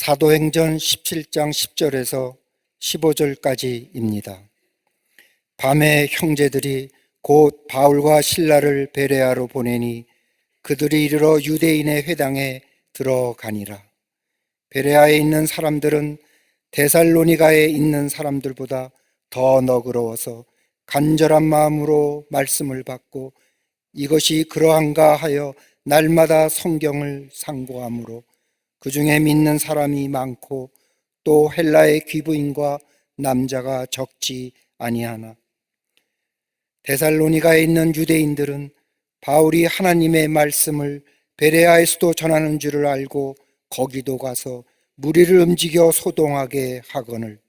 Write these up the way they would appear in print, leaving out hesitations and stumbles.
사도행전 17장 10절에서 15절까지입니다. 밤에 형제들이 곧 바울과 실라를 베레아로 보내니 그들이 이르러 유대인의 회당에 들어가니라. 베레아에 있는 사람들은 데살로니가에 있는 사람들보다 더 너그러워서 간절한 마음으로 말씀을 받고 이것이 그러한가 하여 날마다 성경을 상고하므로 그 중에 믿는 사람이 많고 또 헬라의 귀부인과 남자가 적지 아니하나 데살로니가에 있는 유대인들은 바울이 하나님의 말씀을 베레아에서도 전하는 줄을 알고 거기도 가서 무리를 움직여 소동하게 하거늘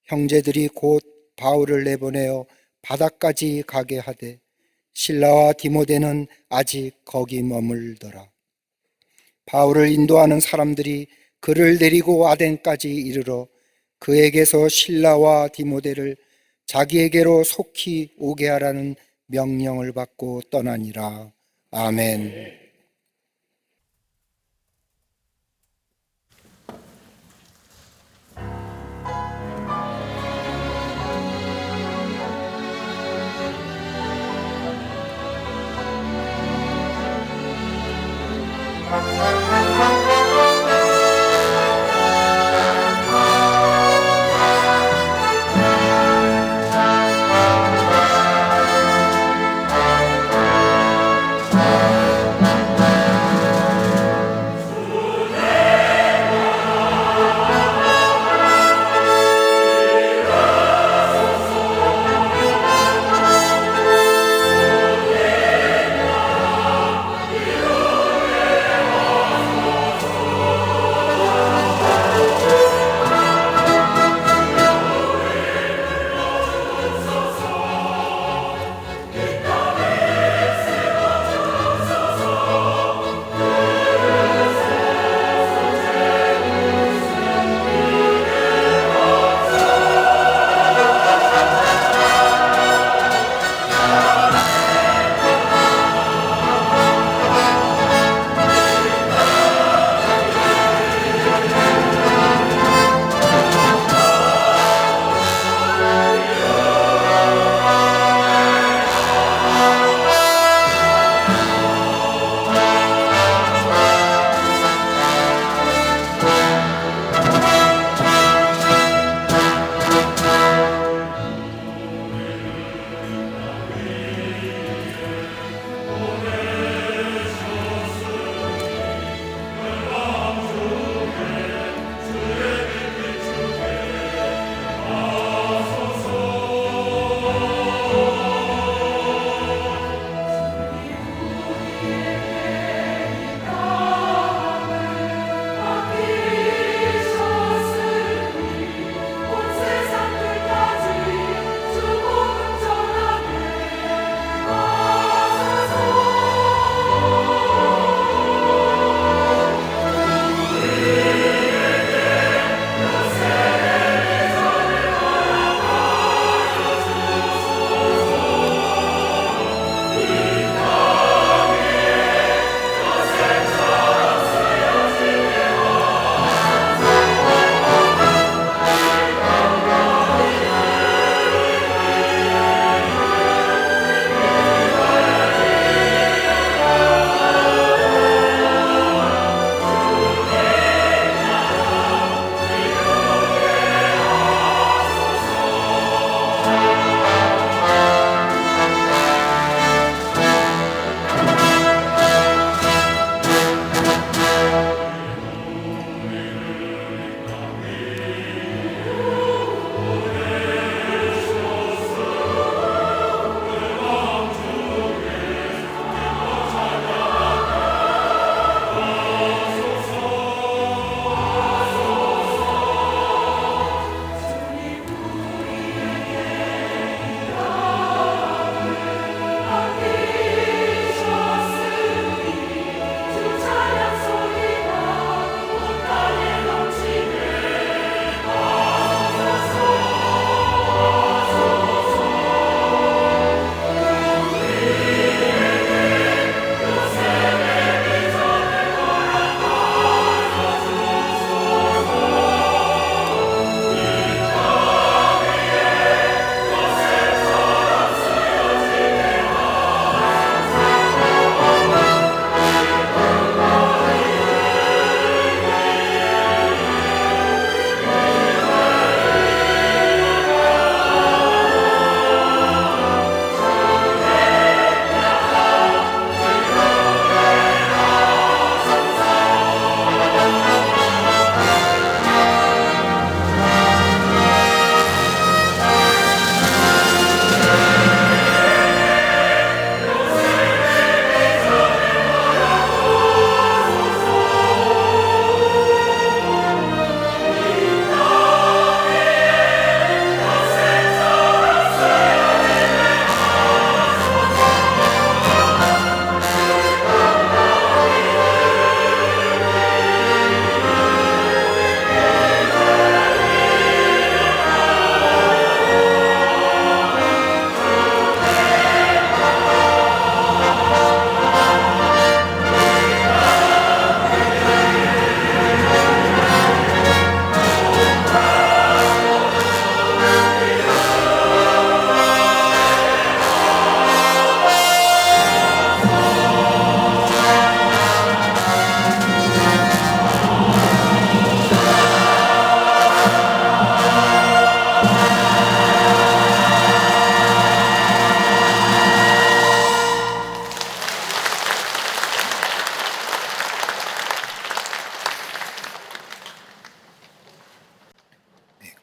형제들이 곧 바울을 내보내어 바다까지 가게 하되 실라와 디모데는 아직 거기 머물더라. 바울을 인도하는 사람들이 그를 데리고 아덴까지 이르러 그에게서 실라와 디모데를 자기에게로 속히 오게 하라는 명령을 받고 떠나니라. 아멘.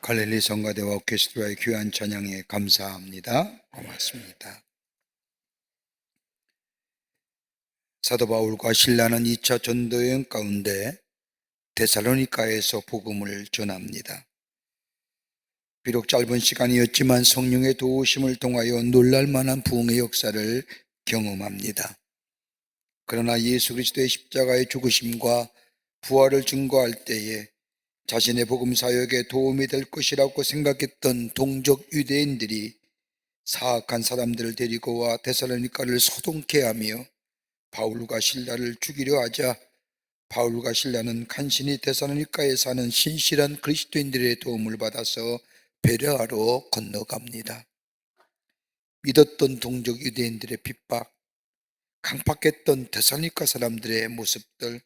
갈릴리 성가대와 오케스트라의 귀한 찬양에 감사합니다. 고맙습니다. 사도 바울과 실라는 2차 전도여행 가운데 데살로니가에서 복음을 전합니다. 비록 짧은 시간이었지만 성령의 도우심을 통하여 놀랄만한 부흥의 역사를 경험합니다. 그러나 예수 그리스도의 십자가의 죽으심과 부활을 증거할 때에 자신의 복음 사역에 도움이 될 것이라고 생각했던 동족 유대인들이 사악한 사람들을 데리고 와 데살로니가를 소동케 하며 바울과 실라를 죽이려 하자 바울과 실라는 간신히 데살로니가에 사는 신실한 그리스도인들의 도움을 받아서 베레아로 건너갑니다. 믿었던 동족 유대인들의 핍박, 강팍했던 데살로니가 사람들의 모습들,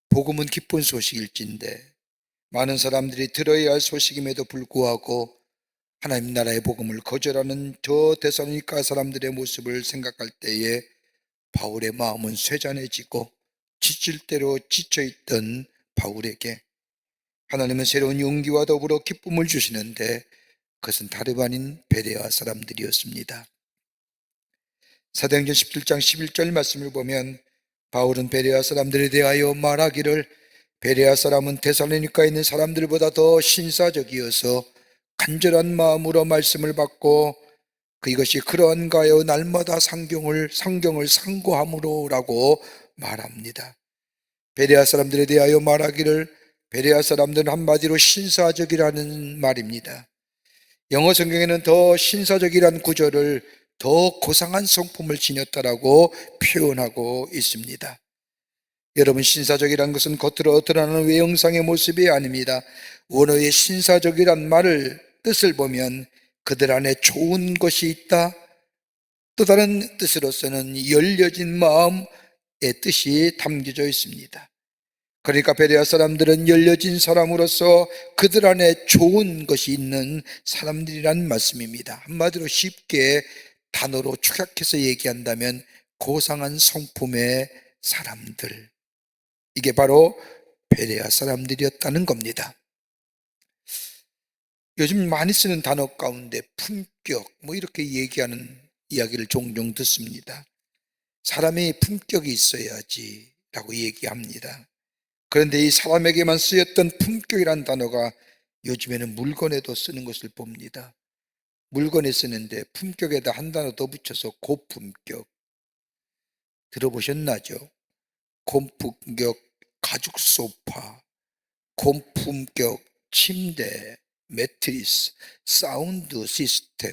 복음은 기쁜 소식일진데 많은 사람들이 들어야 할 소식임에도 불구하고 하나님 나라의 복음을 거절하는 저 데살로니가 사람들의 모습을 생각할 때에 바울의 마음은 쇠잔해지고 지칠 대로 지쳐있던 바울에게 하나님은 새로운 용기와 더불어 기쁨을 주시는데 그것은 다름 아닌 베레아 사람들이었습니다. 사도행전 17장 11절 말씀을 보면 바울은 베레아 사람들에 대하여 말하기를 베레아 사람은 데살로니가에 있는 사람들보다 더 신사적이어서 간절한 마음으로 말씀을 받고 이것이 그러한가 하여 날마다 성경을 상고함으로라고 말합니다. 베레아 사람들에 대하여 말하기를 베레아 사람들은 한마디로 신사적이라는 말입니다. 영어 성경에는 더 신사적이라는 구절을 더 고상한 성품을 지녔다라고 표현하고 있습니다. 여러분, 신사적이라는 것은 겉으로 드러나는 외형상의 모습이 아닙니다. 원어의 신사적이란 말을 뜻을 보면 그들 안에 좋은 것이 있다, 또 다른 뜻으로서는 열려진 마음의 뜻이 담겨져 있습니다. 그러니까 베레아 사람들은 열려진 사람으로서 그들 안에 좋은 것이 있는 사람들이란 말씀입니다. 한마디로 쉽게 단어로 축약해서 얘기한다면 고상한 성품의 사람들, 이게 바로 베레아 사람들이었다는 겁니다. 요즘 많이 쓰는 단어 가운데 품격 이렇게 얘기하는 이야기를 종종 듣습니다. 사람이 품격이 있어야지 라고 얘기합니다. 그런데 이 사람에게만 쓰였던 품격이라는 단어가 요즘에는 물건에도 쓰는 것을 봅니다. 물건에 쓰는데 품격에다 한 단어 더 붙여서 고품격. 들어보셨나죠? 고품격 가죽 소파, 고품격 침대, 매트리스, 사운드 시스템.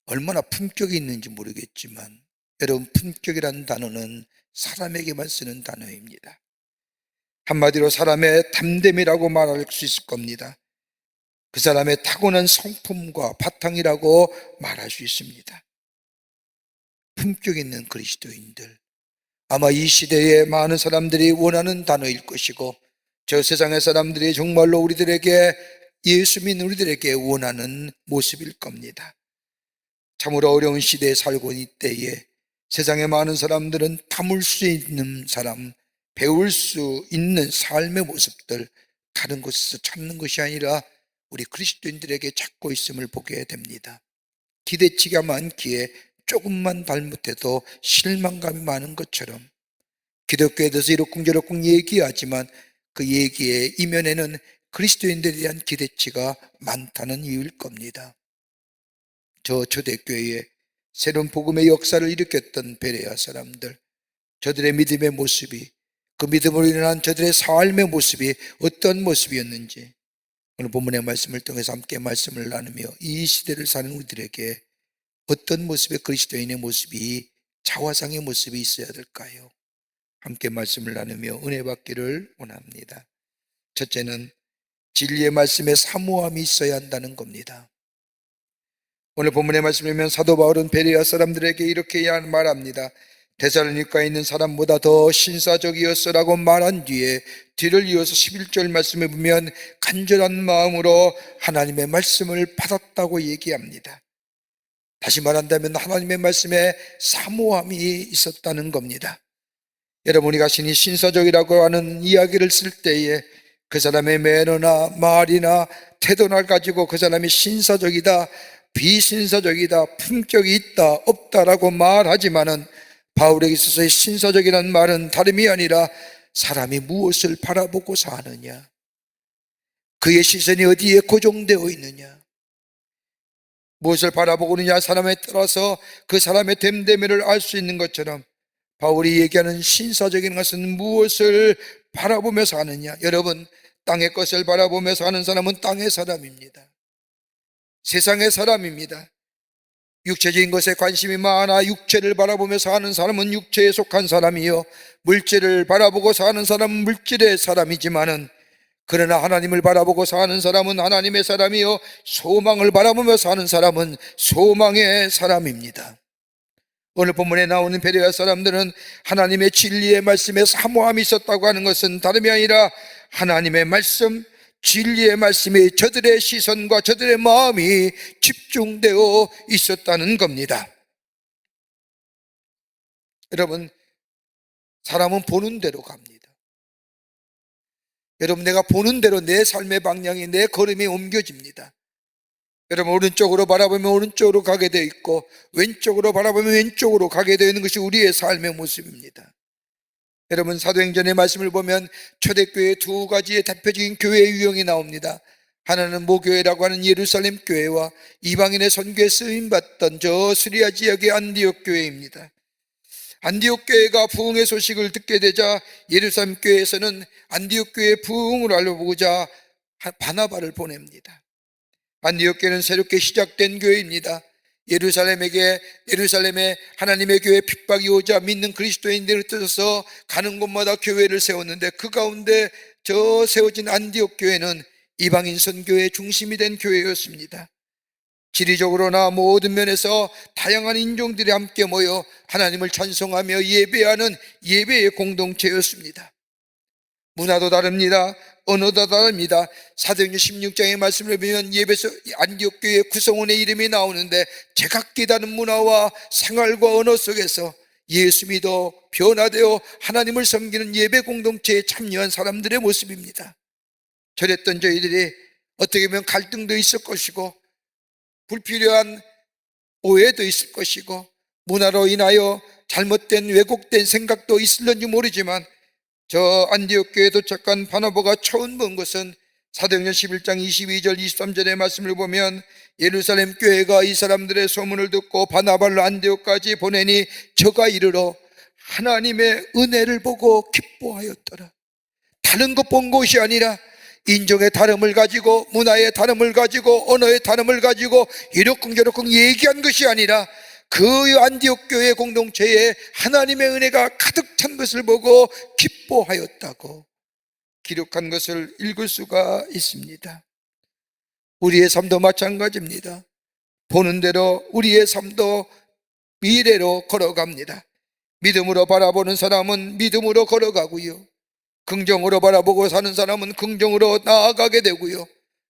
얼마나 품격이 있는지 모르겠지만 여러분, 품격이라는 단어는 사람에게만 쓰는 단어입니다. 한마디로 사람의 담됨이라고 말할 수 있을 겁니다. 그 사람의 타고난 성품과 바탕이라고 말할 수 있습니다. 품격 있는 그리스도인들, 아마 이 시대에 많은 사람들이 원하는 단어일 것이고 저 세상의 사람들이 정말로 예수 믿는 우리들에게 원하는 모습일 겁니다. 참으로 어려운 시대에 살고 있는 때에 세상의 많은 사람들은 담을 수 있는 사람, 배울 수 있는 삶의 모습들, 다른 곳에서 찾는 것이 아니라 우리 그리스도인들에게 찾고 있음을 보게 됩니다. 기대치가 많기에 조금만 잘못해도 실망감이 많은 것처럼 기독교에 대해서 이러쿵저러쿵 얘기하지만 그 얘기의 이면에는 그리스도인들에 대한 기대치가 많다는 이유일 겁니다. 저 초대교회에 새로운 복음의 역사를 일으켰던 베레아 사람들, 저들의 믿음의 모습이, 그 믿음으로 일어난 저들의 삶의 모습이 어떤 모습이었는지 오늘 본문의 말씀을 통해서 함께 말씀을 나누며 이 시대를 사는 우리들에게 어떤 모습의 그리스도인의 모습이, 자화상의 모습이 있어야 될까요? 함께 말씀을 나누며 은혜 받기를 원합니다. 첫째는 진리의 말씀에 사모함이 있어야 한다는 겁니다. 오늘 본문의 말씀을 보면 사도 바울은 베레아 사람들에게 이렇게 말합니다. 데살로니가에 있는 사람보다 더 신사적이었어라고 말한 뒤에 뒤를 이어서 11절 말씀에 보면 간절한 마음으로 하나님의 말씀을 받았다고 얘기합니다. 다시 말한다면 하나님의 말씀에 사모함이 있었다는 겁니다. 여러분이 자신이 신사적이라고 하는 이야기를 쓸 때에 그 사람의 매너나 말이나 태도를 가지고 그 사람이 신사적이다, 비신사적이다, 품격이 있다, 없다라고 말하지만은 바울에게 있어서의 신사적이라는 말은 다름이 아니라 사람이 무엇을 바라보고 사느냐, 그의 시선이 어디에 고정되어 있느냐, 무엇을 바라보고 있느냐 사람에 따라서 그 사람의 됨됨이를 알 수 있는 것처럼 바울이 얘기하는 신사적인 것은 무엇을 바라보며 사느냐. 여러분, 땅의 것을 바라보며 사는 사람은 땅의 사람입니다. 세상의 사람입니다. 육체적인 것에 관심이 많아 육체를 바라보며 사는 사람은 육체에 속한 사람이요, 물질을 바라보고 사는 사람은 물질의 사람이지만은, 그러나 하나님을 바라보고 사는 사람은 하나님의 사람이요, 소망을 바라보며 사는 사람은 소망의 사람입니다. 오늘 본문에 나오는 베레아 사람들은 하나님의 진리의 말씀에 사모함이 있었다고 하는 것은 다름이 아니라 하나님의 말씀, 진리의 말씀에 저들의 시선과 저들의 마음이 집중되어 있었다는 겁니다. 여러분, 사람은 보는 대로 갑니다. 여러분, 내가 보는 대로 내 삶의 방향이, 내 걸음이 옮겨집니다. 여러분, 오른쪽으로 바라보면 오른쪽으로 가게 되어 있고 왼쪽으로 바라보면 왼쪽으로 가게 되어 있는 것이 우리의 삶의 모습입니다. 여러분, 사도행전의 말씀을 보면 초대교회 두 가지의 대표적인 교회 유형이 나옵니다. 하나는 모교회라고 하는 예루살렘 교회와 이방인의 선교에 쓰임받던 저 시리아 지역의 안디옥 교회입니다. 안디옥 교회가 부흥의 소식을 듣게 되자 예루살렘 교회에서는 안디옥 교회의 부흥을 알려보고자 바나바를 보냅니다. 안디옥 교회는 새롭게 시작된 교회입니다. 예루살렘에 하나님의 교회 핍박이 오자 믿는 그리스도인들을 뜻해서 가는 곳마다 교회를 세웠는데, 그 가운데 저 세워진 안디옥 교회는 이방인 선교의 중심이 된 교회였습니다. 지리적으로나 모든 면에서 다양한 인종들이 함께 모여 하나님을 찬송하며 예배하는 예배의 공동체였습니다. 문화도 다릅니다. 언어도 다릅니다. 사도행전 16장의 말씀을 보면 예배소 안디옥 교회 구성원의 이름이 나오는데, 제각기 다른 문화와 생활과 언어 속에서 예수 믿어 변화되어 하나님을 섬기는 예배 공동체에 참여한 사람들의 모습입니다. 저랬던 저희들이 어떻게 보면 갈등도 있을 것이고 불필요한 오해도 있을 것이고 문화로 인하여 잘못된 왜곡된 생각도 있을는지 모르지만, 저 안디옥 교회에 도착한 바나바가 처음 본 것은 사도행전 11장 22절 23절의 말씀을 보면, 예루살렘 교회가 이 사람들의 소문을 듣고 바나바를 안디옥까지 보내니 저가 이르러 하나님의 은혜를 보고 기뻐하였더라. 다른 것 본 것이 아니라 인종의 다름을 가지고 문화의 다름을 가지고 언어의 다름을 가지고 이러쿵저러쿵 얘기한 것이 아니라 그 안디옥 교회 공동체에 하나님의 은혜가 가득 찬 것을 보고 기뻐하였다고 기록한 것을 읽을 수가 있습니다. 우리의 삶도 마찬가지입니다. 보는 대로 우리의 삶도 미래로 걸어갑니다. 믿음으로 바라보는 사람은 믿음으로 걸어가고요, 긍정으로 바라보고 사는 사람은 긍정으로 나아가게 되고요,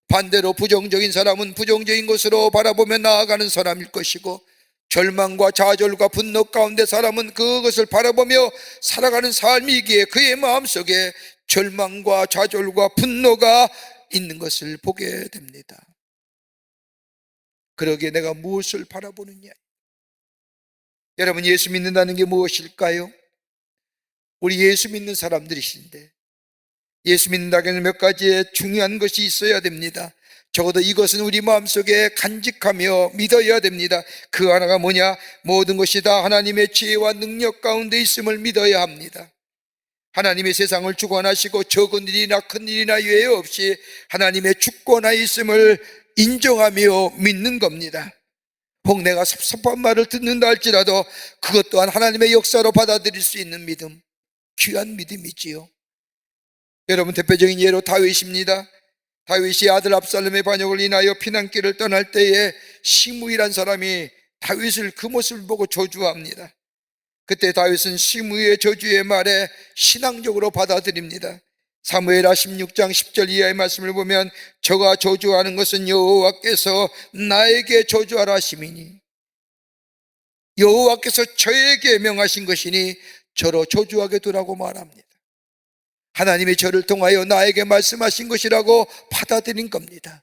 반대로 부정적인 사람은 부정적인 것으로 바라보며 나아가는 사람일 것이고, 절망과 좌절과 분노 가운데 사람은 그것을 바라보며 살아가는 삶이기에 그의 마음속에 절망과 좌절과 분노가 있는 것을 보게 됩니다. 그러기에 내가 무엇을 바라보느냐. 여러분, 예수 믿는다는 게 무엇일까요? 우리 예수 믿는 사람들이신데, 예수 믿는다는 몇 가지의 중요한 것이 있어야 됩니다. 적어도 이것은 우리 마음속에 간직하며 믿어야 됩니다. 그 하나가 뭐냐? 모든 것이 다 하나님의 지혜와 능력 가운데 있음을 믿어야 합니다. 하나님의 세상을 주관하시고 적은 일이나 큰 일이나 예외 없이 하나님의 주권하에 있음을 인정하며 믿는 겁니다. 혹 내가 섭섭한 말을 듣는다 할지라도 그것 또한 하나님의 역사로 받아들일 수 있는 믿음, 귀한 믿음이지요. 여러분, 대표적인 예로 다윗입니다. 다윗이 아들 압살롬의 반역을 인하여 피난길을 떠날 때에 시므이란 사람이 다윗을 그 모습을 보고 저주합니다. 그때 다윗은 시므이의 저주의 말에 신앙적으로 받아들입니다. 사무엘하 16장 10절 이하의 말씀을 보면, 저가 저주하는 것은 여호와께서 나에게 저주하라 하심이니 여호와께서 저에게 명하신 것이니 저로 저주하게 두라고 말합니다. 하나님이 저를 통하여 나에게 말씀하신 것이라고 받아들인 겁니다.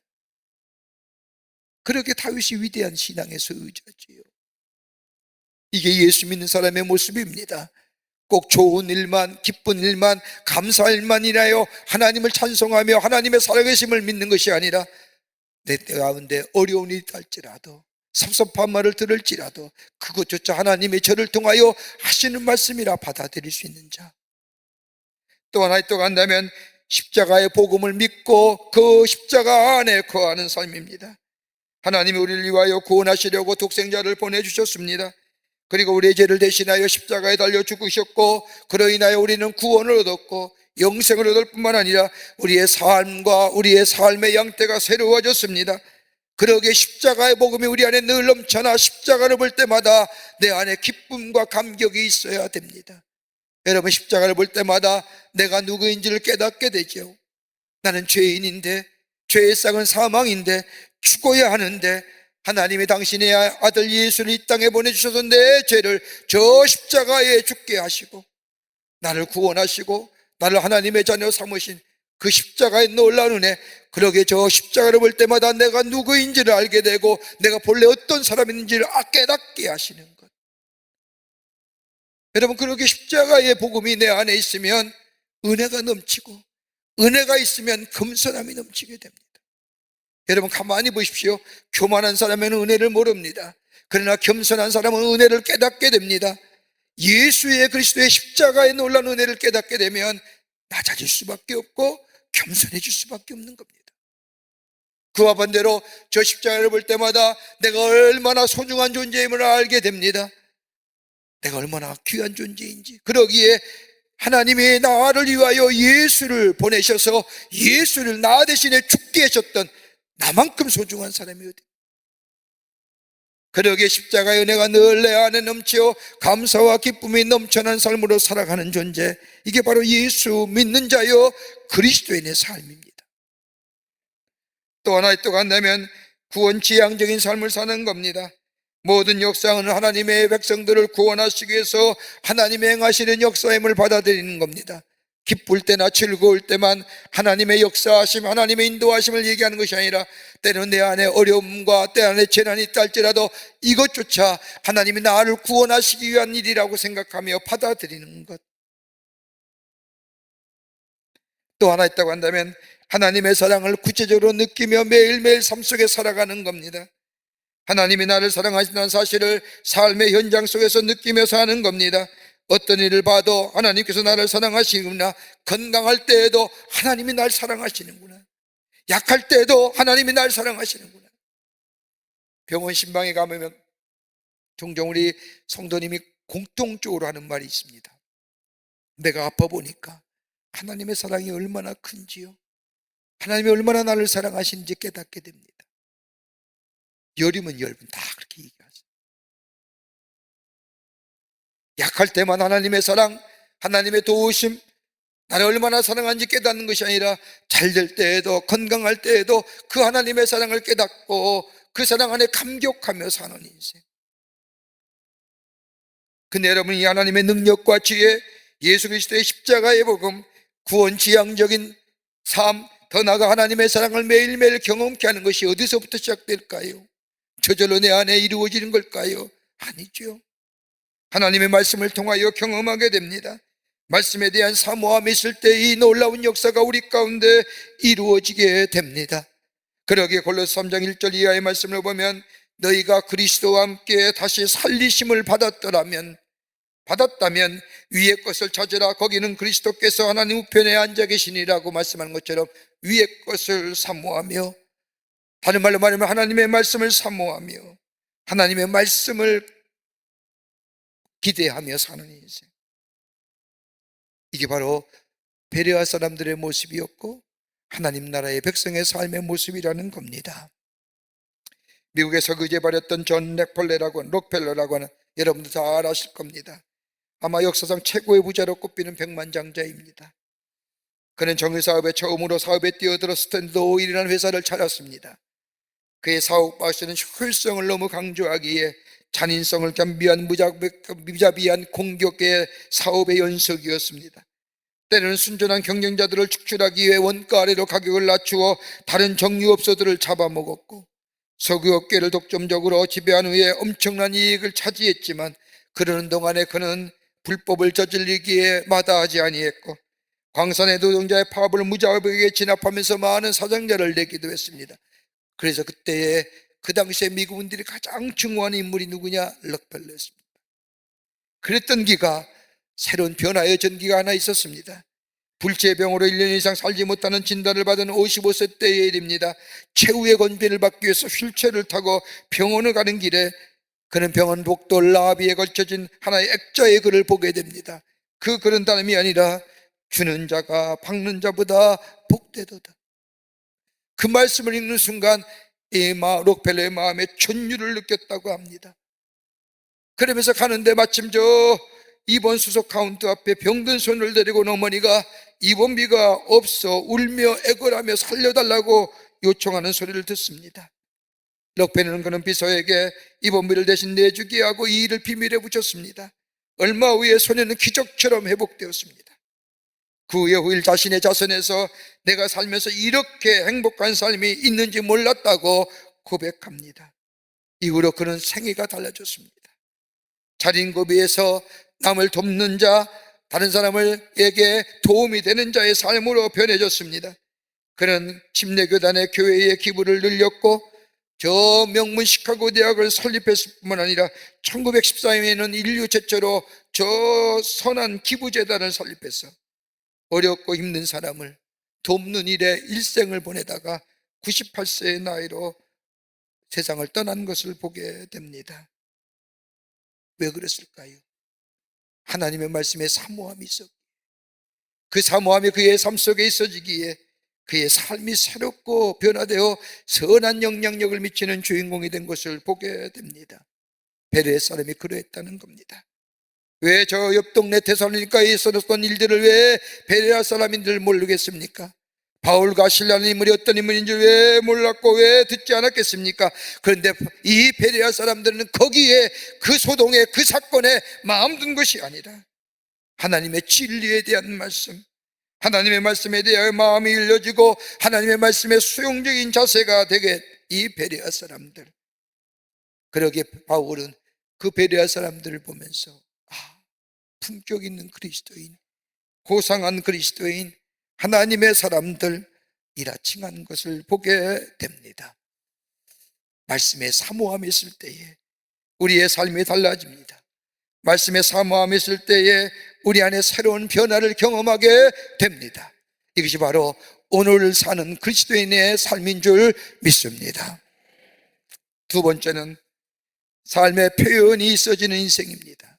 그렇게 다윗이 위대한 신앙에서 의지하지요. 이게 예수 믿는 사람의 모습입니다. 꼭 좋은 일만, 기쁜 일만, 감사할 일만 인하여 하나님을 찬송하며 하나님의 살아계심을 믿는 것이 아니라 내 가운데 어려운 일이 있을지라도, 섭섭한 말을 들을지라도 그것조차 하나님이 저를 통하여 하시는 말씀이라 받아들일 수 있는 자. 또 하나 또 간다면 십자가의 복음을 믿고 그 십자가 안에 거하는 삶입니다. 하나님이 우리를 위하여 구원하시려고 독생자를 보내주셨습니다. 그리고 우리의 죄를 대신하여 십자가에 달려 죽으셨고, 그로 인하여 우리는 구원을 얻었고 영생을 얻을 뿐만 아니라 우리의 삶과 우리의 삶의 양태가 새로워졌습니다. 그러기에 십자가의 복음이 우리 안에 늘 넘쳐나 십자가를 볼 때마다 내 안에 기쁨과 감격이 있어야 됩니다. 여러분, 십자가를 볼 때마다 내가 누구인지를 깨닫게 되죠. 나는 죄인인데, 죄의 싹은 사망인데, 죽어야 하는데 하나님이 당신의 아들 예수를 이 땅에 보내주셔서 내 죄를 저 십자가에 죽게 하시고 나를 구원하시고 나를 하나님의 자녀 삼으신 그 십자가의 놀라운 은혜, 그러게 저 십자가를 볼 때마다 내가 누구인지를 알게 되고 내가 본래 어떤 사람인지를 깨닫게 하시는 것. 여러분, 그렇게 십자가의 복음이 내 안에 있으면 은혜가 넘치고, 은혜가 있으면 겸손함이 넘치게 됩니다. 여러분, 가만히 보십시오. 교만한 사람은 은혜를 모릅니다. 그러나 겸손한 사람은 은혜를 깨닫게 됩니다. 예수의 그리스도의 십자가의 놀라운 은혜를 깨닫게 되면 낮아질 수밖에 없고 겸손해질 수밖에 없는 겁니다. 그와 반대로 저 십자가를 볼 때마다 내가 얼마나 소중한 존재임을 알게 됩니다. 내가 얼마나 귀한 존재인지. 그러기에 하나님이 나를 위하여 예수를 보내셔서 예수를 나 대신에 죽게 하셨던 나만큼 소중한 사람이 어디? 그러기에 십자가의 은혜가 늘 내 안에 넘치어 감사와 기쁨이 넘쳐난 삶으로 살아가는 존재, 이게 바로 예수 믿는 자여 그리스도인의 삶입니다. 또 하나 또 간다면 구원지향적인 삶을 사는 겁니다. 모든 역사는 하나님의 백성들을 구원하시기 위해서 하나님의 행하시는 역사임을 받아들이는 겁니다. 기쁠 때나 즐거울 때만 하나님의 역사하심, 하나님의 인도하심을 얘기하는 것이 아니라 때로는 내 안에 어려움과 때 안에 재난이 있다 할지라도 이것조차 하나님이 나를 구원하시기 위한 일이라고 생각하며 받아들이는 것. 또 하나 있다고 한다면 하나님의 사랑을 구체적으로 느끼며 매일매일 삶 속에 살아가는 겁니다. 하나님이 나를 사랑하신다는 사실을 삶의 현장 속에서 느끼며 사는 겁니다. 어떤 일을 봐도 하나님께서 나를 사랑하시는구나. 건강할 때에도 하나님이 날 사랑하시는구나. 약할 때에도 하나님이 날 사랑하시는구나. 병원 신방에 가면 종종 우리 성도님이 공통적으로 하는 말이 있습니다. 내가 아파 보니까 하나님의 사랑이 얼마나 큰지요, 하나님이 얼마나 나를 사랑하시는지 깨닫게 됩니다. 열이면 열분 다 그렇게 얘기하죠. 약할 때만 하나님의 사랑, 하나님의 도우심, 나를 얼마나 사랑하는지 깨닫는 것이 아니라 잘 될 때에도, 건강할 때에도 그 하나님의 사랑을 깨닫고 그 사랑 안에 감격하며 사는 인생. 근데 여러분, 이 하나님의 능력과 지혜, 예수 그리스도의 십자가의 복음, 구원지향적인 삶, 더 나아가 하나님의 사랑을 매일매일 경험케 하는 것이 어디서부터 시작될까요? 저절로 내 안에 이루어지는 걸까요? 아니죠. 하나님의 말씀을 통하여 경험하게 됩니다. 말씀에 대한 사모함이 있을 때 이 놀라운 역사가 우리 가운데 이루어지게 됩니다. 그러기에 골로새 3장 1절 이하의 말씀을 보면 너희가 그리스도와 함께 다시 살리심을 받았다면 위의 것을 찾으라. 거기는 그리스도께서 하나님 우편에 앉아 계시니라고 말씀하는 것처럼 위의 것을 사모하며, 다른 말로 말하면 하나님의 말씀을 사모하며 하나님의 말씀을 기대하며 사는 인생, 이게 바로 베레아 사람들의 모습이었고 하나님 나라의 백성의 삶의 모습이라는 겁니다. 미국에서 그제 발했던 존 록펠러라고 하는, 여러분들 잘 아실 겁니다. 아마 역사상 최고의 부자로 꼽히는 백만장자입니다. 그는 정의사업에 처음으로 사업에 뛰어들어 스탠드 오일이라는 회사를 차렸습니다. 그의 사업 방식은 효율성을 너무 강조하기에 잔인성을 겸비한 무자비한 공격의 사업의 연속이었습니다. 때로는 순전한 경쟁자들을 축출하기 위해 원가 아래로 가격을 낮추어 다른 정유업소들을 잡아먹었고, 석유업계를 독점적으로 지배한 후에 엄청난 이익을 차지했지만 그러는 동안에 그는 불법을 저질리기에 마다하지 아니했고 광산의 노동자의 파업을 무자비하게 진압하면서 많은 사상자를 내기도 했습니다. 그래서 그때에 그 당시에 미국인들이 가장 증오하는 인물이 누구냐? 럭펠러였습니다. 그랬던 기가 새로운 변화의 전기가 하나 있었습니다. 불치병으로 1년 이상 살지 못하는 진단을 받은 55세 때의 일입니다. 최후의 건배를 받기 위해서 휠체어를 타고 병원을 가는 길에 그는 병원 복도 라비에 걸쳐진 하나의 액자의 글을 보게 됩니다. 그 글은 다름이 아니라 주는 자가 박는 자보다 복되도다. 그 말씀을 읽는 순간 록펠러의 마음에 천류를 느꼈다고 합니다. 그러면서 가는데 마침 저 입원 수속 카운터 앞에 병든 손을 데리고 온 어머니가 입원비가 없어 울며 애걸하며 살려달라고 요청하는 소리를 듣습니다. 록펠러는 그는 비서에게 입원비를 대신 내주게 하고 이 일을 비밀에 붙였습니다. 얼마 후에 소녀는 기적처럼 회복되었습니다. 그 후일 자신의 자선에서 내가 살면서 이렇게 행복한 삶이 있는지 몰랐다고 고백합니다. 이후로 그는 생애가 달라졌습니다. 자린고비에서 남을 돕는 자, 다른 사람에게 도움이 되는 자의 삶으로 변해졌습니다. 그는 침례교단의 교회의 기부를 늘렸고 저 명문 시카고 대학을 설립했을 뿐만 아니라 1914년에는 인류 최초로 저 선한 기부재단을 설립해서 어렵고 힘든 사람을 돕는 일에 일생을 보내다가 98세의 나이로 세상을 떠난 것을 보게 됩니다. 왜 그랬을까요? 하나님의 말씀에 사모함이 있었기에, 그 사모함이 그의 삶 속에 있어지기에 그의 삶이 새롭고 변화되어 선한 영향력을 미치는 주인공이 된 것을 보게 됩니다. 베레의 사람이 그러했다는 겁니다. 왜 저 옆 동네 데살로니가에 있었던 일들을 왜 베레아 사람인 줄 모르겠습니까? 바울과 실라는 인물이 어떤 인물인지 왜 몰랐고 왜 듣지 않았겠습니까? 그런데 이 베레아 사람들은 거기에 그 소동에 그 사건에 마음 둔 것이 아니라 하나님의 진리에 대한 말씀, 하나님의 말씀에 대하여 마음이 열려지고 하나님의 말씀에 수용적인 자세가 되게 이 베레아 사람들, 그러기에 바울은 그 베레아 사람들을 보면서 품격 있는 그리스도인, 고상한 그리스도인, 하나님의 사람들이라 칭한 것을 보게 됩니다. 말씀에 사모함이 있을 때에 우리의 삶이 달라집니다. 말씀에 사모함이 있을 때에 우리 안에 새로운 변화를 경험하게 됩니다. 이것이 바로 오늘 사는 그리스도인의 삶인 줄 믿습니다. 두 번째는 삶의 표현이 있어지는 인생입니다.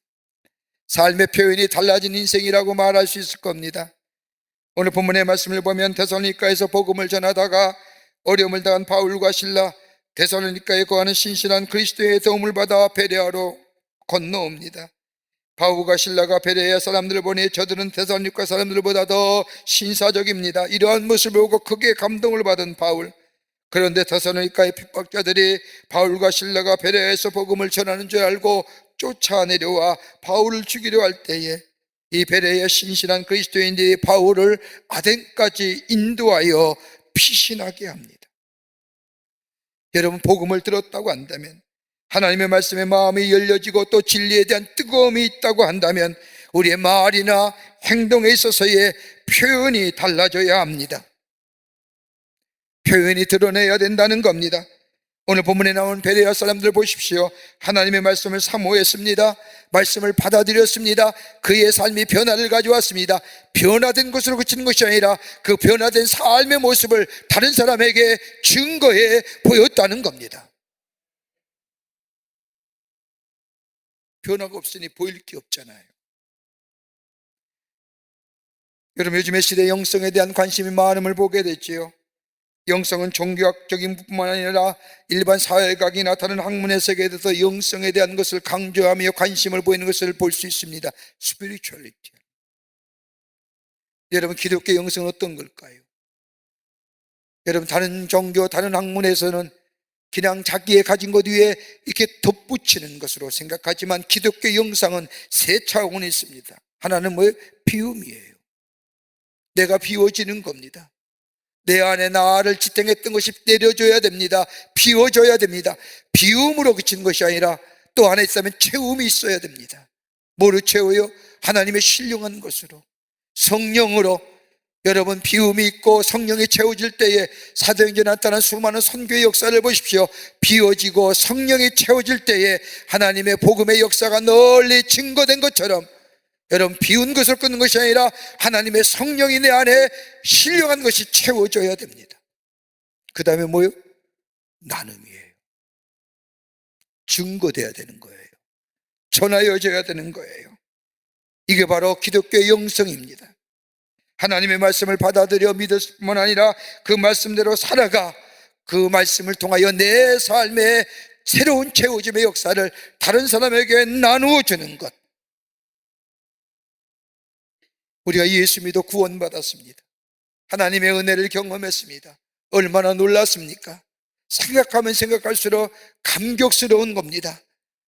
삶의 표현이 달라진 인생이라고 말할 수 있을 겁니다. 오늘 본문의 말씀을 보면 데살로니가에서 복음을 전하다가 어려움을 당한 바울과 실라, 데살로니가에 거하는 신실한 그리스도의 도움을 받아 베레아로 건너옵니다. 바울과 실라가 베레아 사람들을 보니 저들은 데살로니가 사람들보다 더 신사적입니다. 이러한 모습을 보고 크게 감동을 받은 바울. 그런데 데살로니가의 핍박자들이 바울과 실라가 베레아에서 복음을 전하는 줄 알고 쫓아내려와 바울을 죽이려 할 때에 이 베레아의 신실한 그리스도인들이 바울을 아덴까지 인도하여 피신하게 합니다. 여러분, 복음을 들었다고 한다면, 하나님의 말씀에 마음이 열려지고 또 진리에 대한 뜨거움이 있다고 한다면 우리의 말이나 행동에 있어서의 표현이 달라져야 합니다. 표현이 드러내야 된다는 겁니다. 오늘 본문에 나온 베레아 사람들 보십시오. 하나님의 말씀을 사모했습니다. 말씀을 받아들였습니다. 그의 삶이 변화를 가져왔습니다. 변화된 것으로 그치는 것이 아니라 그 변화된 삶의 모습을 다른 사람에게 증거해 보였다는 겁니다. 변화가 없으니 보일 게 없잖아요. 여러분, 요즘의 시대 영성에 대한 관심이 많음을 보게 됐지요. 영성은 종교학적인 뿐만 아니라 일반 사회학이나 다른 학문의 세계에 대해서 영성에 대한 것을 강조하며 관심을 보이는 것을 볼 수 있습니다. 스피리추얼리티. 여러분, 기독교 영성은 어떤 걸까요? 여러분, 다른 종교, 다른 학문에서는 그냥 자기의 가진 것 위에 이렇게 덧붙이는 것으로 생각하지만 기독교 영성은 세 차원이 있습니다. 하나는 뭐예요? 비움이에요. 내가 비워지는 겁니다. 내 안에 나를 지탱했던 것이 내려줘야 됩니다. 비워줘야 됩니다. 비움으로 그친 것이 아니라 또 안에 있으면 채움이 있어야 됩니다. 뭐로 채워요? 하나님의 신령한 것으로, 성령으로. 여러분, 비움이 있고 성령이 채워질 때에 사도행전에 나타난 수많은 선교의 역사를 보십시오. 비워지고 성령이 채워질 때에 하나님의 복음의 역사가 널리 증거된 것처럼, 여러분, 비운 것을 끊는 것이 아니라 하나님의 성령이 내 안에 신령한 것이 채워져야 됩니다. 그 다음에 뭐요? 나눔이에요. 증거돼야 되는 거예요. 전하여져야 되는 거예요. 이게 바로 기독교의 영성입니다. 하나님의 말씀을 받아들여 믿을 뿐만 아니라 그 말씀대로 살아가 그 말씀을 통하여 내 삶의 새로운 채워짐의 역사를 다른 사람에게 나누어 주는 것. 우리가 예수 믿어 구원받았습니다. 하나님의 은혜를 경험했습니다. 얼마나 놀랐습니까? 생각하면 생각할수록 감격스러운 겁니다.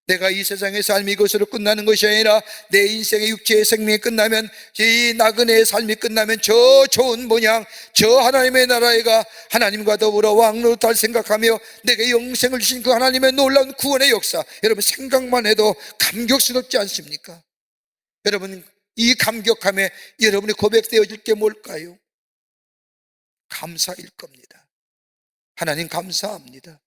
내가 이 세상의 삶이 이것으로 끝나는 것이 아니라 내 인생의 육체의 생명이 끝나면, 이 나그네의 삶이 끝나면 저 좋은 모양, 저 하나님의 나라에 가 하나님과 더불어 왕노릇할 생각하며 내게 영생을 주신 그 하나님의 놀라운 구원의 역사, 여러분 생각만 해도 감격스럽지 않습니까? 여러분, 이 감격함에 여러분이 고백되어질 게 뭘까요? 감사일 겁니다. 하나님 감사합니다.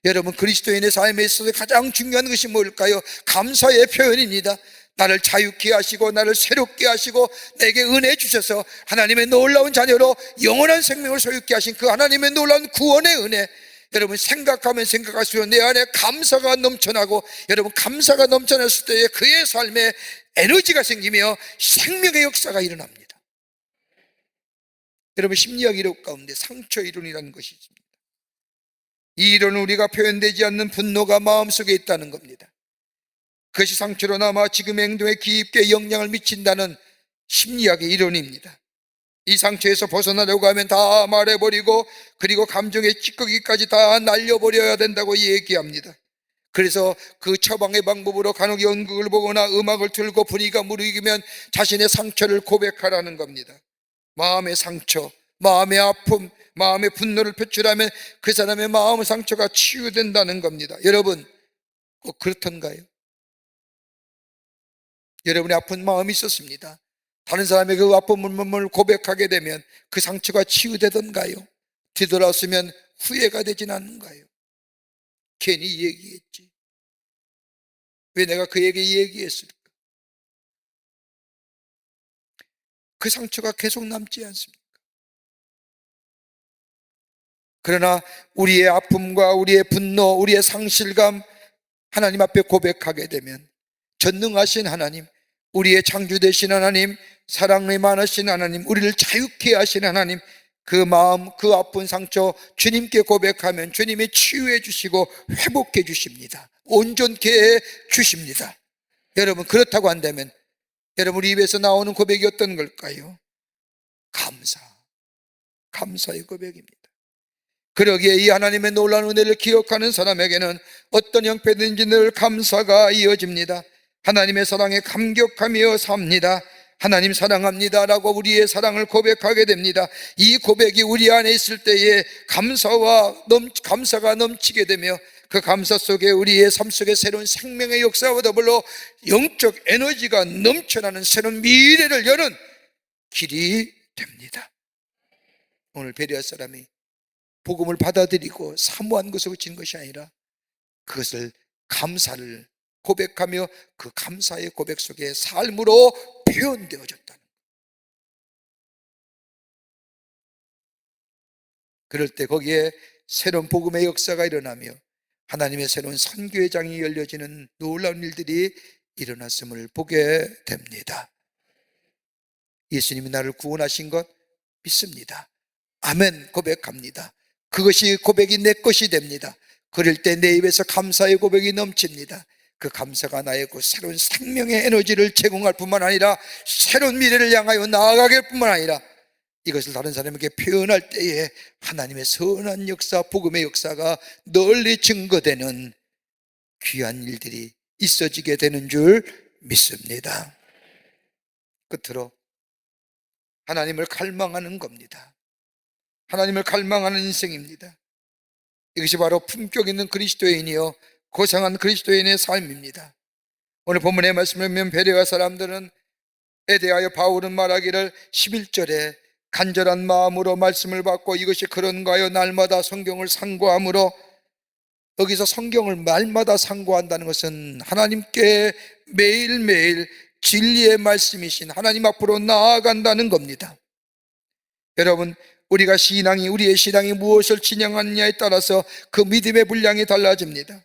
여러분, 그리스도인의 삶에 있어서 가장 중요한 것이 뭘까요? 감사의 표현입니다. 나를 자유케 하시고 나를 새롭게 하시고 내게 은혜 주셔서 하나님의 놀라운 자녀로 영원한 생명을 소유케 하신 그 하나님의 놀라운 구원의 은혜, 여러분 생각하면 생각할수록 내 안에 감사가 넘쳐나고, 여러분 감사가 넘쳐났을 때에 그의 삶에 에너지가 생기며 생명의 역사가 일어납니다. 여러분, 심리학 이론 가운데 상처 이론이라는 것이 있습니다. 이 이론은 우리가 표현되지 않는 분노가 마음속에 있다는 겁니다. 그것이 상처로 남아 지금의 행동에 깊게 영향을 미친다는 심리학의 이론입니다. 이 상처에서 벗어나려고 하면 다 말해버리고, 그리고 감정의 찌꺼기까지 다 날려버려야 된다고 얘기합니다. 그래서 그 처방의 방법으로 간혹 연극을 보거나 음악을 틀고 분위기가 무르익으면 자신의 상처를 고백하라는 겁니다. 마음의 상처, 마음의 아픔, 마음의 분노를 표출하면 그 사람의 마음의 상처가 치유된다는 겁니다. 여러분, 꼭 그렇던가요? 여러분의 아픈 마음이 있었습니다. 다른 사람에게 그 아픔을 고백하게 되면 그 상처가 치유되던가요? 뒤돌아서면 후회가 되진 않는가요? 괜히 얘기했지. 왜 내가 그에게 얘기했을까? 그 상처가 계속 남지 않습니까? 그러나 우리의 아픔과 우리의 분노, 우리의 상실감 하나님 앞에 고백하게 되면 전능하신 하나님, 우리의 창주 되신 하나님, 사랑이 많으신 하나님, 우리를 자유케 하신 하나님, 그 마음, 그 아픈 상처 주님께 고백하면 주님이 치유해 주시고 회복해 주십니다. 온전케 해 주십니다. 여러분, 그렇다고 한다면 여러분 우리 입에서 나오는 고백이 어떤 걸까요? 감사의 고백입니다. 그러기에 이 하나님의 놀라운 은혜를 기억하는 사람에게는 어떤 형편든지 늘 감사가 이어집니다. 하나님의 사랑에 감격하며 삽니다. 하나님 사랑합니다 라고 우리의 사랑을 고백하게 됩니다. 이 고백이 우리 안에 있을 때에 감사가 넘치게 되며 그 감사 속에 우리의 삶 속에 새로운 생명의 역사와 더불어 영적 에너지가 넘쳐나는 새로운 미래를 여는 길이 됩니다. 오늘 베레아 사람이 복음을 받아들이고 사모한 것을 그친 것이 아니라 그것을 감사를 고백하며 그 감사의 고백 속에 삶으로 표현되어졌다는 거예요. 그럴 때 거기에 새로운 복음의 역사가 일어나며 하나님의 새로운 선교의 장이 열려지는 놀라운 일들이 일어났음을 보게 됩니다. 예수님이 나를 구원하신 것 믿습니다. 아멘 고백합니다. 그것이 고백이 내 것이 됩니다. 그럴 때 내 입에서 감사의 고백이 넘칩니다. 그 감사가 나의 그 새로운 생명의 에너지를 제공할 뿐만 아니라 새로운 미래를 향하여 나아가게 할 뿐만 아니라 이것을 다른 사람에게 표현할 때에 하나님의 선한 역사, 복음의 역사가 널리 증거되는 귀한 일들이 있어지게 되는 줄 믿습니다. 끝으로 하나님을 갈망하는 겁니다. 하나님을 갈망하는 인생입니다. 이것이 바로 품격 있는 그리스도인이요 고상한 그리스도인의 삶입니다. 오늘 본문의 말씀을 보면 베레아 사람들은 에 대하여 바울은 말하기를 11절에 간절한 마음으로 말씀을 받고 이것이 그런가 하여 날마다 성경을 상고함으로, 여기서 성경을 날마다 상고한다는 것은 하나님께 매일매일 진리의 말씀이신 하나님 앞으로 나아간다는 겁니다. 여러분, 우리의 신앙이 무엇을 지향하느냐에 따라서 그 믿음의 분량이 달라집니다.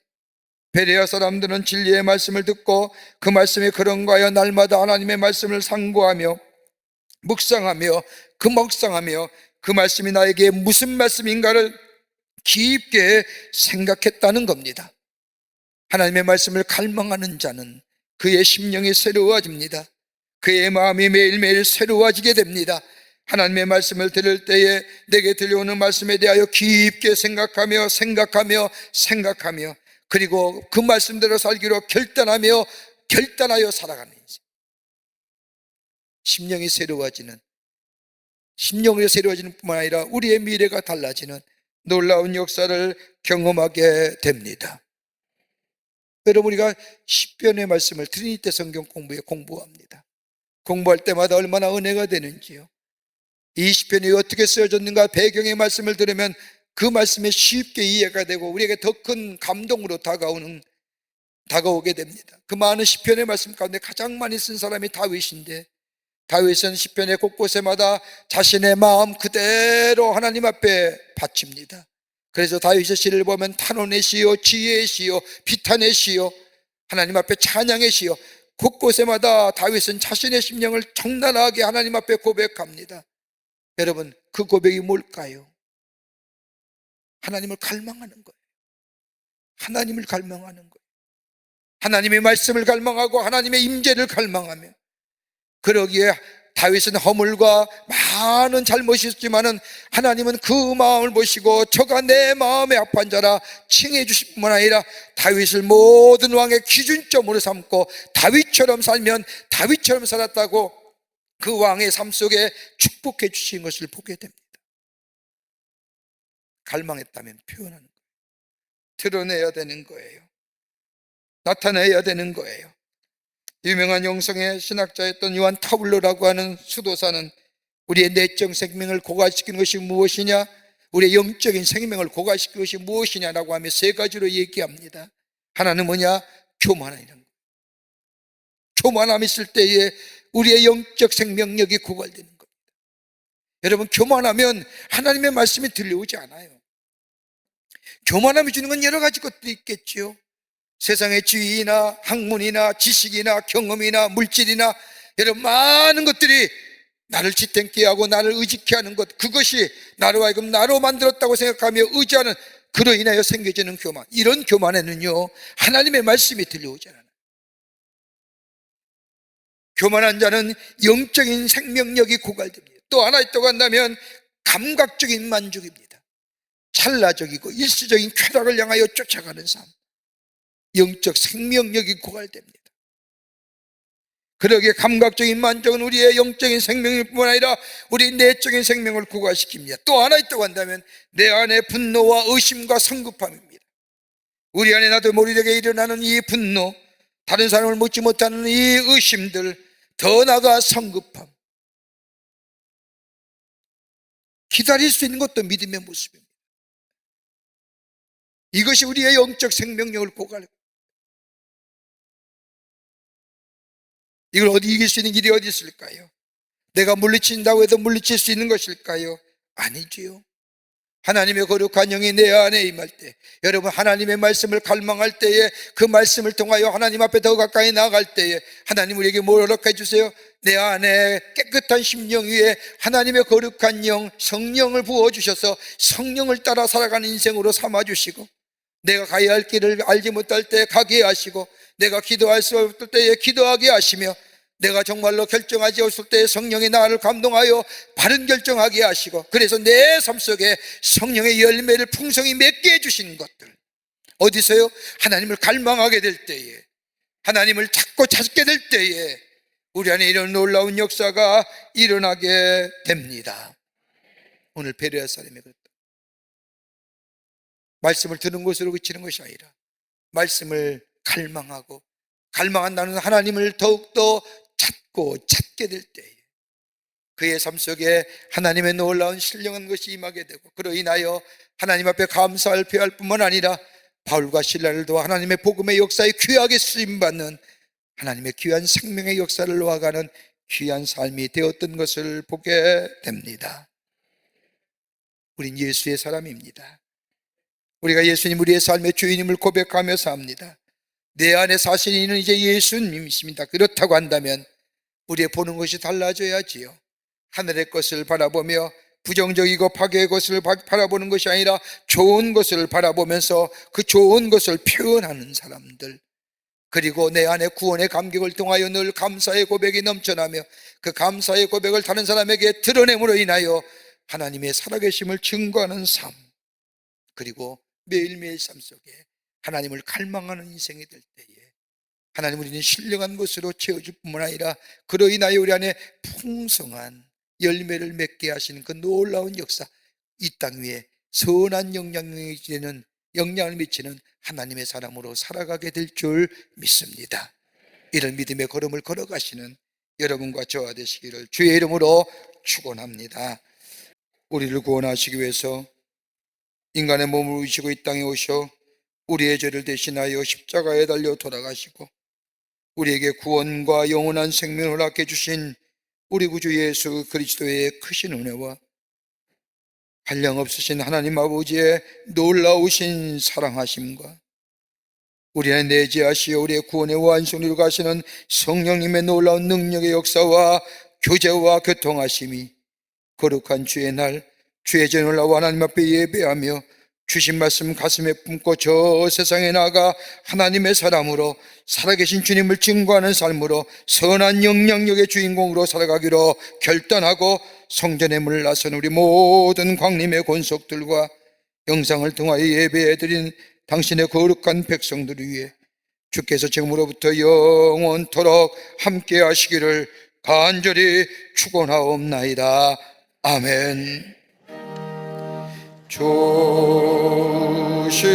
베레아 사람들은 진리의 말씀을 듣고 그 말씀이 그런가 하여 날마다 하나님의 말씀을 상고하며 묵상하며 그 말씀이 나에게 무슨 말씀인가를 깊게 생각했다는 겁니다. 하나님의 말씀을 갈망하는 자는 그의 심령이 새로워집니다. 그의 마음이 매일매일 새로워지게 됩니다. 하나님의 말씀을 들을 때에 내게 들려오는 말씀에 대하여 깊게 생각하며 그리고 그 말씀대로 살기로 결단하여 살아가는 인생. 심령이 새로워지는 뿐만 아니라 우리의 미래가 달라지는 놀라운 역사를 경험하게 됩니다. 여러분, 우리가 시편의 말씀을 트리니티 성경 공부합니다. 공부할 때마다 얼마나 은혜가 되는지요. 이 시편이 어떻게 쓰여졌는가 배경의 말씀을 들으면 그 말씀이 쉽게 이해가 되고 우리에게 더 큰 감동으로 다가오게 됩니다. 그 많은 시편의 말씀 가운데 가장 많이 쓴 사람이 다윗인데, 다윗은 시편의 곳곳에마다 자신의 마음 그대로 하나님 앞에 바칩니다. 그래서 다윗의 시를 보면 탄원의 시요, 지혜의 시요, 비탄의 시요, 하나님 앞에 찬양의 시요, 곳곳에마다 다윗은 자신의 심령을 적나라하게 하나님 앞에 고백합니다. 여러분, 그 고백이 뭘까요? 하나님을 갈망하는 거예요. 하나님을 갈망하는 거예요. 하나님의 말씀을 갈망하고 하나님의 임재를 갈망하며, 그러기에 다윗은 허물과 많은 잘못이 있지만은 하나님은 그 마음을 보시고 저가 내 마음에 합한 자라 칭해 주실 뿐만 아니라 다윗을 모든 왕의 기준점으로 삼고 다윗처럼 살면 다윗처럼 살았다고 그 왕의 삶 속에 축복해 주신 것을 보게 됩니다. 갈망했다면 표현하는 거예요. 드러내야 되는 거예요. 나타내야 되는 거예요. 유명한 영성의 신학자였던 요한 타블로라고 하는 수도사는 우리의 내적 생명을 고갈시키는 것이 무엇이냐, 우리의 영적인 생명을 고갈시키는 것이 무엇이냐라고 하며 세 가지로 얘기합니다. 하나는 뭐냐? 교만이라는 거예요. 교만함이 있을 때에 우리의 영적 생명력이 고갈되는 겁니다. 여러분, 교만하면 하나님의 말씀이 들려오지 않아요. 교만함이 주는 건 여러 가지 것들이 있겠지요. 세상의 지위나 학문이나 지식이나 경험이나 물질이나 여러분 많은 것들이 나를 지탱케 하고 나를 의지케 하는 것, 그것이 나로 하여금 나로 만들었다고 생각하며 의지하는, 그로 인하여 생겨지는 교만. 이런 교만에는요 하나님의 말씀이 들려오지 않아요. 교만한 자는 영적인 생명력이 고갈됩니다. 또 하나 있다고 한다면 감각적인 만족입니다. 찰나적이고 일시적인 쾌락을 향하여 쫓아가는 삶, 영적 생명력이 고갈됩니다. 그러기에 감각적인 만족은 우리의 영적인 생명일 뿐만 아니라 우리 내적인 생명을 고갈시킵니다. 또 하나 있다고 한다면 내 안에 분노와 의심과 성급함입니다. 우리 안에 나도 모르게 일어나는 이 분노, 다른 사람을 묻지 못하는 이 의심들, 더 나아가 성급함. 기다릴 수 있는 것도 믿음의 모습입니다. 이것이 우리의 영적 생명력을 고갈해요. 이걸 이길 수 있는 길이 어디 있을까요? 내가 물리친다고 해도 물리칠 수 있는 것일까요? 아니지요. 하나님의 거룩한 영이 내 안에 임할 때, 여러분 하나님의 말씀을 갈망할 때에 그 말씀을 통하여 하나님 앞에 더 가까이 나아갈 때에 하나님 우리에게 뭘 허락해 주세요? 내 안에 깨끗한 심령 위에 하나님의 거룩한 영, 성령을 부어주셔서 성령을 따라 살아가는 인생으로 삼아주시고, 내가 가야 할 길을 알지 못할 때 가게 하시고, 내가 기도할 수 없을 때에 기도하게 하시며, 내가 정말로 결정하지 않을 때 성령이 나를 감동하여 바른 결정하게 하시고, 그래서 내 삶 속에 성령의 열매를 풍성히 맺게 해주시는 것들, 어디서요? 하나님을 갈망하게 될 때에, 하나님을 찾고 찾게 될 때에 우리 안에 이런 놀라운 역사가 일어나게 됩니다. 오늘 베레아 사람이 그랬다. 말씀을 듣는 것으로 그치는 것이 아니라 말씀을 갈망하고 갈망한 나는 하나님을 더욱더 찾게 될 때에 그의 삶 속에 하나님의 놀라운 신령한 것이 임하게 되고, 그로 인하여 하나님 앞에 감사할 표할 뿐만 아니라 바울과 실라를 도와 하나님의 복음의 역사에 귀하게 쓰임받는 하나님의 귀한 생명의 역사를 놓아가는 귀한 삶이 되었던 것을 보게 됩니다. 우린 예수의 사람입니다. 우리가 예수님 우리의 삶의 주인임을 고백하며 삽니다. 내 안에 사시는 이는 이제 예수님이십니다. 그렇다고 한다면 우리의 보는 것이 달라져야지요. 하늘의 것을 바라보며 부정적이고 파괴의 것을 바라보는 것이 아니라 좋은 것을 바라보면서 그 좋은 것을 표현하는 사람들, 그리고 내 안에 구원의 감격을 통하여 늘 감사의 고백이 넘쳐나며 그 감사의 고백을 다른 사람에게 드러냄으로 인하여 하나님의 살아계심을 증거하는 삶, 그리고 매일매일 삶 속에 하나님을 갈망하는 인생이 될 때에 하나님 우리는 신령한 것으로 채워줄 뿐만 아니라 그로 인하여 우리 안에 풍성한 열매를 맺게 하시는 그 놀라운 역사, 이 땅 위에 선한 영향을 미치는 하나님의 사람으로 살아가게 될 줄 믿습니다. 이런 믿음의 걸음을 걸어가시는 여러분과 저와 되시기를 주의 이름으로 축원합니다. 우리를 구원하시기 위해서 인간의 몸을 입으시고 이 땅에 오셔 우리의 죄를 대신하여 십자가에 달려 돌아가시고 우리에게 구원과 영원한 생명을 얻게 주신 우리 구주 예수 그리스도의 크신 은혜와 한량없으신 하나님 아버지의 놀라우신 사랑하심과 우리 안에 내재하시어 우리의 구원의 완성을 가시는 성령님의 놀라운 능력의 역사와 교제와 교통하심이 거룩한 주의 날 주의 전을 나와 하나님 앞에 예배하며 주신 말씀 가슴에 품고 저 세상에 나아가 하나님의 사람으로 살아계신 주님을 증거하는 삶으로 선한 영향력의 주인공으로 살아가기로 결단하고 성전에 문을 나선 우리 모든 광림의 권속들과 영상을 통하여 예배해드린 당신의 거룩한 백성들을 위해 주께서 지금으로부터 영원토록 함께 하시기를 간절히 축원하옵나이다. 아멘. 조시